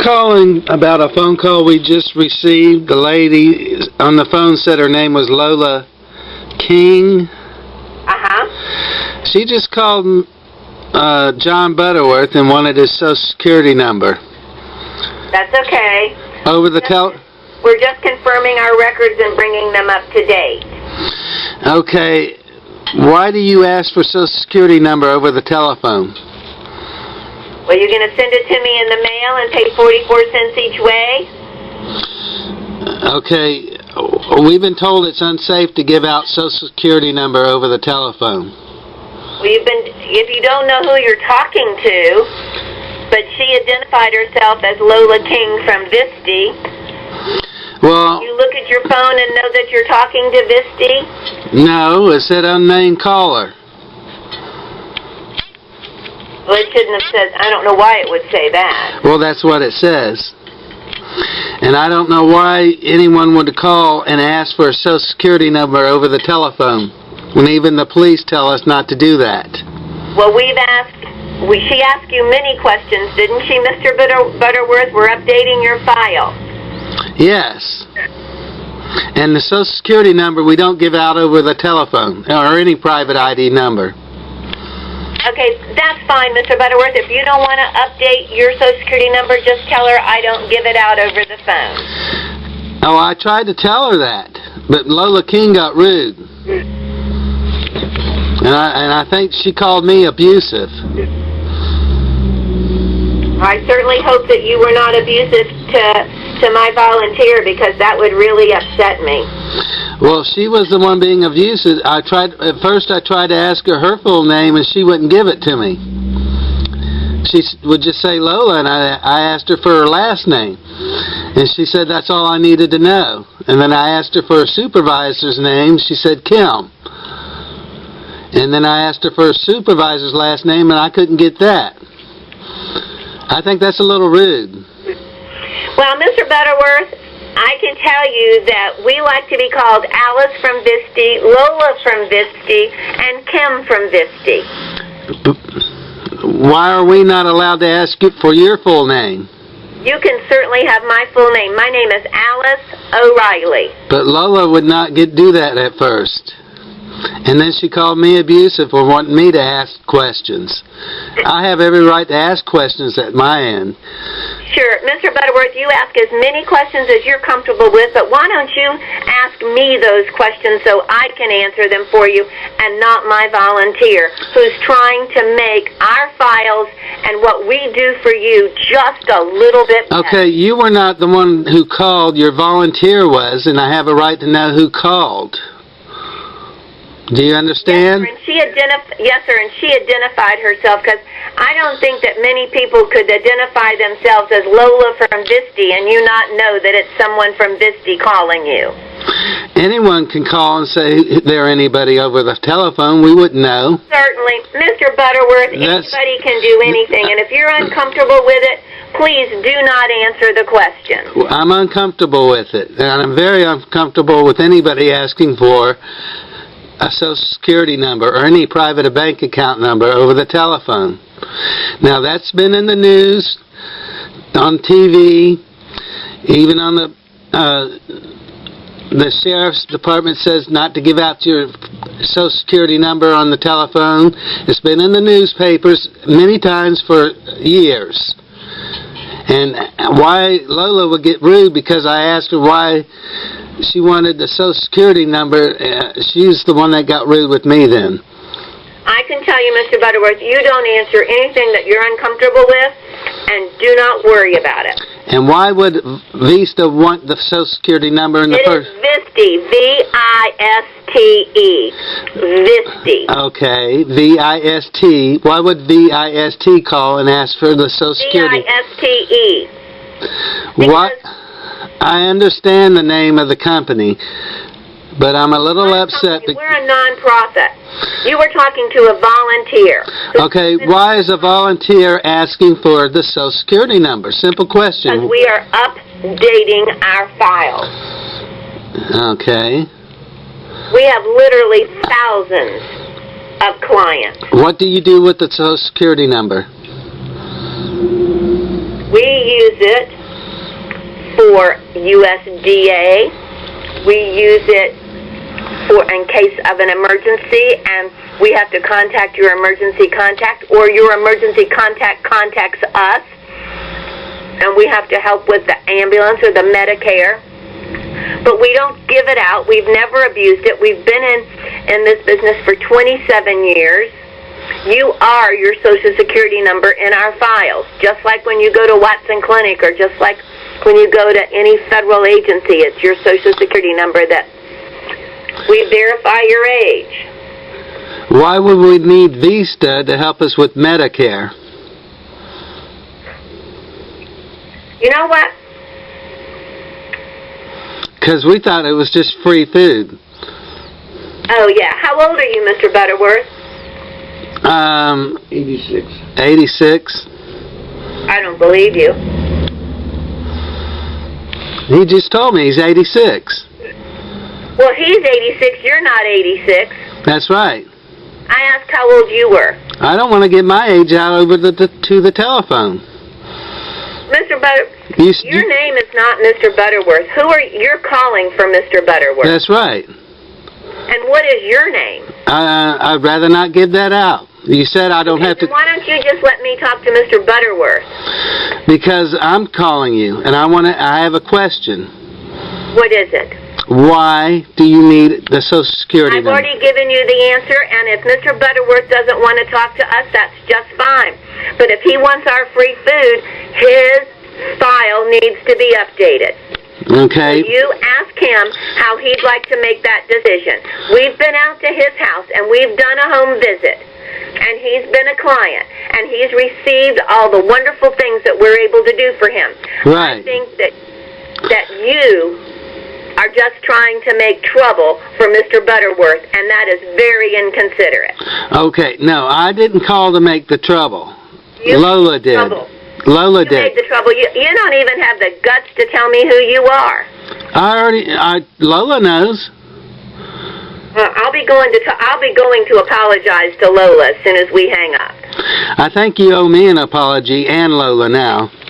calling about a phone call we just received. The lady on the phone said her name was Lola King. She just called John Butterworth and wanted his Social Security number. That's okay. Over the We're just confirming our records and bringing them up to date. Okay. Why do you ask for Social Security number over the telephone? Well, you're going to send it to me in the mail and pay 44 cents each way? Okay. We've been told it's unsafe to give out Social Security number over the telephone. Well, if you don't know who you're talking to, but she identified herself as Lola King from Viste. Well, you look at your phone and know that you're talking to Viste? No, it said unnamed caller. Well, it shouldn't have said, I don't know why it would say that. Well, that's what it says. And I don't know why anyone would call and ask for a Social Security number over the telephone, when even the police tell us not to do that. Well, she asked you many questions, didn't she, Mr. Butterworth? We're updating your file. Yes. And the Social Security number we don't give out over the telephone, or any private ID number. Okay, that's fine, Mr. Butterworth. If you don't want to update your Social Security number, just tell her I don't give it out over the phone. Oh, I tried to tell her that, but Lola King got rude. And I think she called me abusive. I certainly hope that you were not abusive to my volunteer, because that would really upset me. Well, she was the one being abusive. At first I tried to ask her full name, and she wouldn't give it to me. She would just say Lola, and I asked her for her last name. And she said that's all I needed to know. And then I asked her for her supervisor's name. She said Kim. And then I asked her for her supervisor's last name, and I couldn't get that. I think that's a little rude. Well, Mr. Butterworth, I can tell you that we like to be called Alice from Viste, Lola from Viste, and Kim from Viste. Why are we not allowed to ask you for your full name? You can certainly have my full name. My name is Alice O'Reilly. But Lola would not do that at first. And then she called me abusive for wanting me to ask questions. I have every right to ask questions at my end. Sure. Mr. Butterworth, you ask as many questions as you're comfortable with, but why don't you ask me those questions so I can answer them for you, and not my volunteer, who's trying to make our files and what we do for you just a little bit better. Okay, you were not the one who called. Your volunteer was, and I have a right to know who called. Do you understand? Yes, sir, and she identified herself, because I don't think that many people could identify themselves as Lola from Viste and you not know that it's someone from Viste calling you. Anyone can call and say they're anybody over the telephone. We wouldn't know. Certainly. Mr. Butterworth, anybody can do anything, and if you're uncomfortable with it, please do not answer the question. I'm uncomfortable with it, and I'm very uncomfortable with anybody asking for a Social Security number or any private bank account number over the telephone. Now, that's been in the news, on TV, even on the sheriff's department says not to give out your Social Security number on the telephone. It's been in the newspapers many times for years. And why Lola would get rude because I asked her why she wanted the Social Security number. She's the one that got rude with me then. I can tell you, Mr. Butterworth, you don't answer anything that you're uncomfortable with, and do not worry about it. And why would Viste want the Social Security number in the first? It is Viste, V-I-S-T-E, Viste. Okay, V-I-S-T. Why would V-I-S-T call and ask for the Social Security? V-I-S-T-E. What? I understand the name of the company, but I'm a little upset. We're a non-profit. You were talking to a volunteer. Okay, why is a volunteer asking for the Social Security number? Simple question. Because we are updating our files. Okay. We have literally thousands of clients. What do you do with the Social Security number? We use it for USDA. We use it for in case of an emergency, and we have to contact your emergency contact, or your emergency contact contacts us, and we have to help with the ambulance or the Medicare. But we don't give it out. We've never abused it. We've been in this business for 27 years. You are your Social Security number in our files, just like when you go to Watson Clinic, or just like when you go to any federal agency. It's your Social Security number that we verify your age. Why would we need Viste to help us with Medicare? You know what? Because we thought it was just free food. Oh, yeah. How old are you, Mr. Butterworth? 86. 86. I don't believe you. He just told me he's 86. Well, he's 86. You're not 86. That's right. I asked how old you were. I don't want to get my age out over to the telephone. Mr. Your name is not Mr. Butterworth. You're calling for Mr. Butterworth? That's right. And what is your name? I'd rather not give that out. You said I don't have to... Why don't you just let me talk to Mr. Butterworth? Because I'm calling you, and I have a question. What is it? Why do you need the Social Security number? I've already given you the answer, and if Mr. Butterworth doesn't want to talk to us, that's just fine. But if he wants our free food, his file needs to be updated. Okay. So you ask him how he'd like to make that decision. We've been out to his house, and we've done a home visit, and he's been a client, and he's received all the wonderful things that we're able to do for him. Right. I think that you are just trying to make trouble for Mr. Butterworth, and that is very inconsiderate. Okay, no, I didn't call to make the trouble. You Lola did. Trouble. Lola You did. made the trouble. You don't even have the guts to tell me who you are. Lola knows. I'll be going to apologize to Lola as soon as we hang up. I think you owe me an apology and Lola now.